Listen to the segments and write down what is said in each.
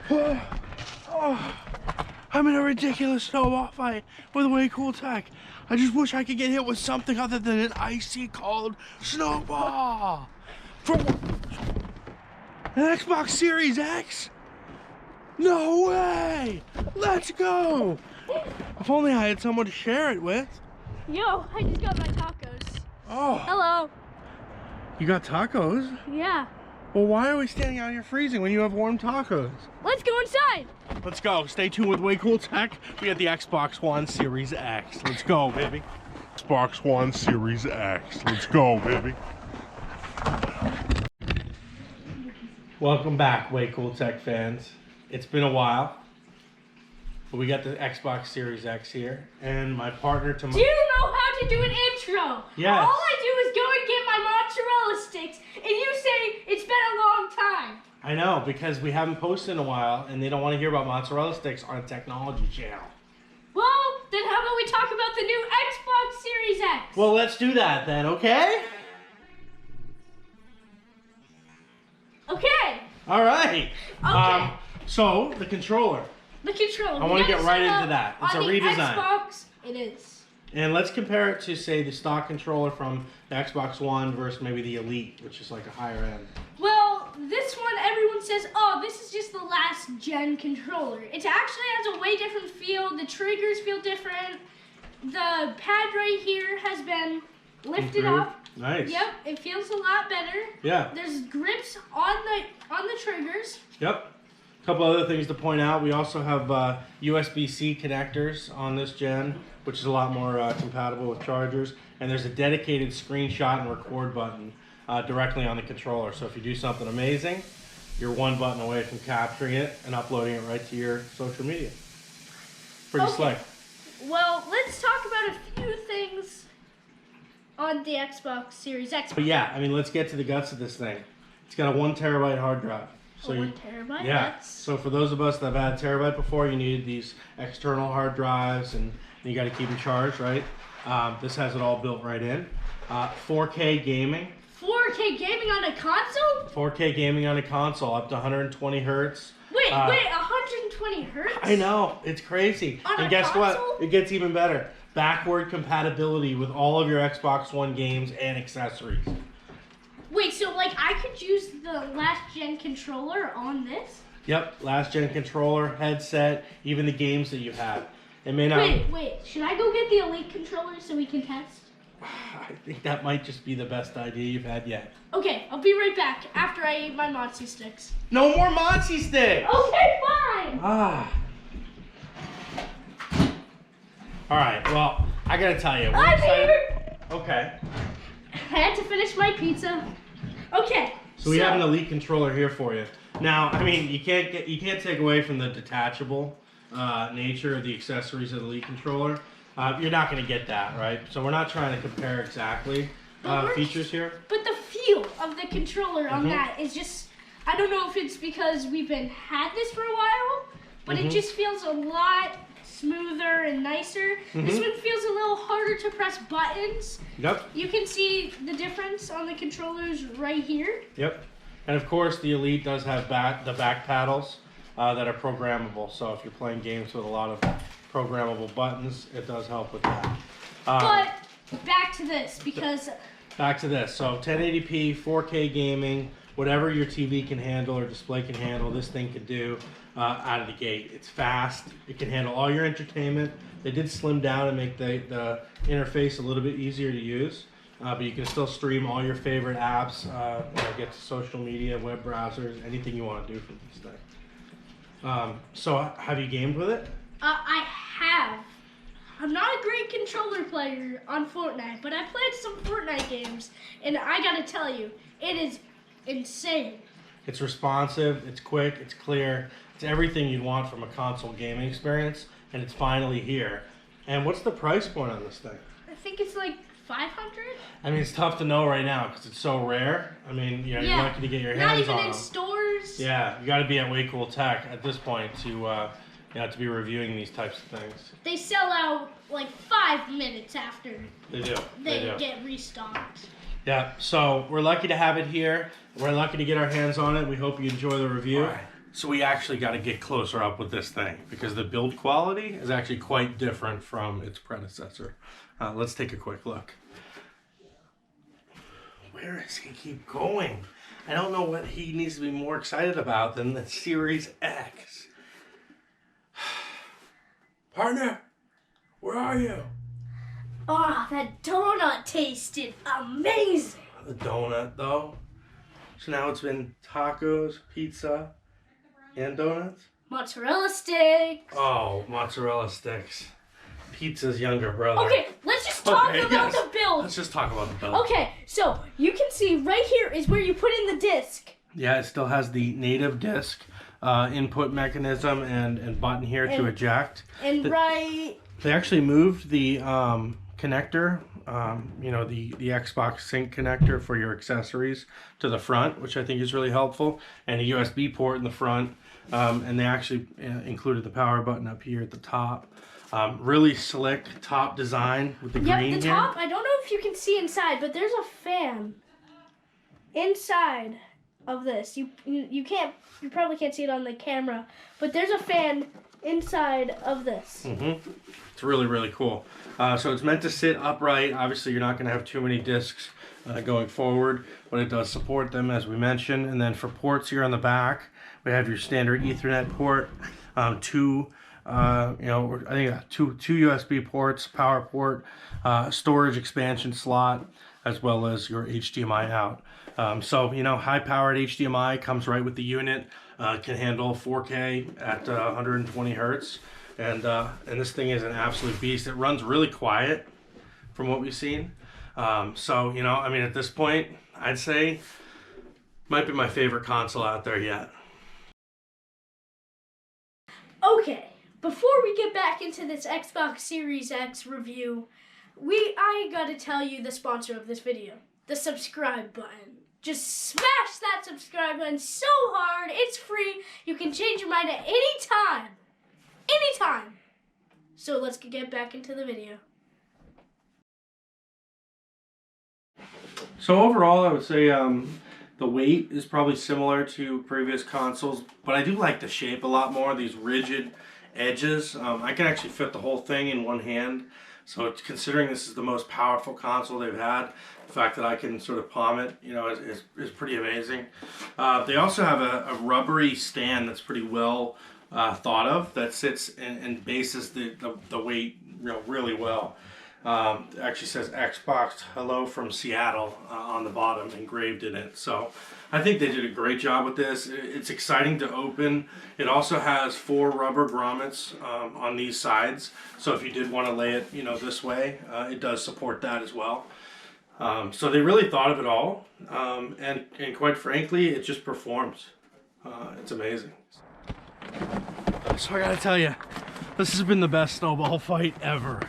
Oh, I'm in a ridiculous snowball fight with way cool tech. I just wish I could get hit with something other than an icy cold snowball. For an Xbox Series X? No way! Let's go! If only I had someone to share it with. Yo, I just got my tacos. Oh. Hello. You got tacos? Yeah. Well, why are we standing out here freezing when you have warm tacos? Let's go inside. Let's go. Stay tuned with Way Cool Tech. We got the Xbox One Series X. Let's go, baby. Xbox One Series X. Let's go, baby. Welcome back, Way Cool Tech fans. It's been a while, but we got the Xbox Series X here, and my partner to my... Do you know how to do an intro? Yes. All I do is go and get my mozzarella sticks, and you say it's been a long time. I know, because we haven't posted in a while, and they don't want to hear about mozzarella sticks on a technology channel. Well, then how about we talk about the new Xbox Series X? Well, let's do that then, okay? Okay. All right. Okay. So, the controller. The controller. I want to get right into that. It's a redesign. On the Xbox, it is. And let's compare it to, say, the stock controller from the Xbox One versus maybe the Elite, which is like a higher end. Well, this one, everyone says, oh, this is just the last gen controller. It actually has a way different feel. The triggers feel different. The pad right here has been lifted up. Nice. Yep, it feels a lot better. Yeah. There's grips on the triggers. Yep. A couple other things to point out. We also have USB-C connectors on this gen, which is a lot more compatible with chargers. And there's a dedicated screenshot and record button directly on the controller. So if you do something amazing, you're one button away from capturing it and uploading it right to your social media. Pretty slick. Well, let's talk about a few things on the Xbox Series X. But yeah, I mean, let's get to the guts of this thing. It's got a 1 terabyte hard drive. So 1 terabyte? Yeah. That's... So for those of us that have had terabyte before, you needed these external hard drives and you got to keep them charged, right? This has it all built right in. 4K gaming. 4K gaming on a console? 4K gaming on a console, up to 120 hertz. Wait, 120 hertz? I know, it's crazy. On and a guess console? what? It gets even better. Backward compatibility with all of your Xbox One games and accessories. Wait, so like I could use the last gen controller on this? Yep, last gen controller, headset, even the games that you have. It may not. Wait, should I go get the Elite controller so we can test? I think that might just be the best idea you've had yet. Okay, I'll be right back after I eat my mozzie sticks. No more mozzie sticks! Okay, fine! Ah. Alright, well, I gotta tell you. I'm here! Okay. I had to finish my pizza. Okay. So we have an Elite controller here for you. Now, I mean, you can't take away from the detachable nature of the accessories of the Elite controller. You're not going to get that, right? So we're not trying to compare exactly features here. But the feel of the controller on that is just, I don't know if it's because we've had this for a while, but it just feels a lot smoother and nicer. This one feels a little harder to press buttons. Yep. You can see the difference on the controllers right here. Yep. And of course, the Elite does have the back paddles that are programmable. So if you're playing games with a lot of programmable buttons, it does help with that. But back to this, because... Back to this. So 1080p, 4K gaming, whatever your TV can handle or display can handle, this thing can do out of the gate. It's fast. It can handle all your entertainment. They did slim down and make the interface a little bit easier to use. But you can still stream all your favorite apps, get to social media, web browsers, anything you want to do from this thing. So have you gamed with it? I have. I'm not a great controller player on Fortnite, but I played some Fortnite games, and I gotta tell you, it is insane. It's responsive, it's quick, it's clear, it's everything you'd want from a console gaming experience, and it's finally here. And what's the price point on this thing? I think it's like 500? I mean, it's tough to know right now because it's so rare. I mean, you're lucky to get your hands on them. Not even in stores. Yeah, you got to be at Way Cool Tech at this point to be reviewing these types of things. They sell out like 5 minutes after they do. They get restocked. Yeah, so we're lucky to have it here. We're lucky to get our hands on it. We hope you enjoy the review. So we actually got to get closer up with this thing because the build quality is actually quite different from its predecessor. Let's take a quick look. Where does he keep going? I don't know what he needs to be more excited about than the Series X. Partner, where are you? Oh, that donut tasted amazing. The donut, though. So now it's been tacos, pizza, and donuts? Mozzarella sticks. Oh, mozzarella sticks. Pizza's younger brother. Okay, let's just talk about the build. Let's just talk about the build. Okay, so you can see right here is where you put in the disc. Yeah, it still has the native disc input mechanism and button here to eject. And They actually moved the connector, you know, the Xbox Sync connector for your accessories to the front, which I think is really helpful, and a USB port in the front. And they actually included the power button up here at the top. Really slick top design with the green the here. top, I don't know if you can see inside, but there's a fan inside of this. You probably can't see it on the camera, but there's a fan inside of this. It's really, really cool. So it's meant to sit upright. Obviously, you're not going to have too many discs going forward, but it does support them, as we mentioned. And then for ports here on the back, we have your standard Ethernet port, two USB ports, power port, storage expansion slot, as well as your HDMI out. So, high-powered HDMI comes right with the unit. Can handle 4K at 120 hertz, and this thing is an absolute beast. It runs really quiet, from what we've seen. So, at this point, I'd say might be my favorite console out there yet. Okay, before we get back into this Xbox Series X review, I gotta tell you the sponsor of this video, the subscribe button. Just smash that subscribe button so hard, it's free. You can change your mind at any time. Anytime. So let's get back into the video. So overall, I would say the weight is probably similar to previous consoles, but I do like the shape a lot more, these rigid edges. I can actually fit the whole thing in one hand. So considering this is the most powerful console they've had, the fact that I can sort of palm it, is pretty amazing. They also have a rubbery stand that's pretty well thought of, that sits and bases the weight really well. It actually says Xbox Hello from Seattle on the bottom, engraved in it. So I think they did a great job with this. It's exciting to open. It also has 4 rubber grommets on these sides. So if you did want to lay it, this way, it does support that as well. So they really thought of it all. And quite frankly, it just performs. It's amazing. So I gotta tell you, this has been the best snowball fight ever.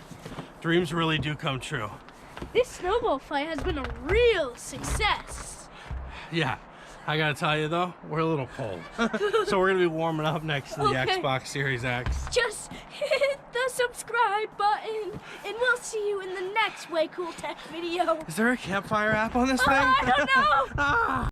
Dreams really do come true. This snowball fight has been a real success. Yeah, I gotta tell you though, we're a little cold. So we're gonna be warming up next to the Xbox Series X. Just hit the subscribe button and we'll see you in the next Way Cool Tech video. Is there a campfire app on this thing? I don't know.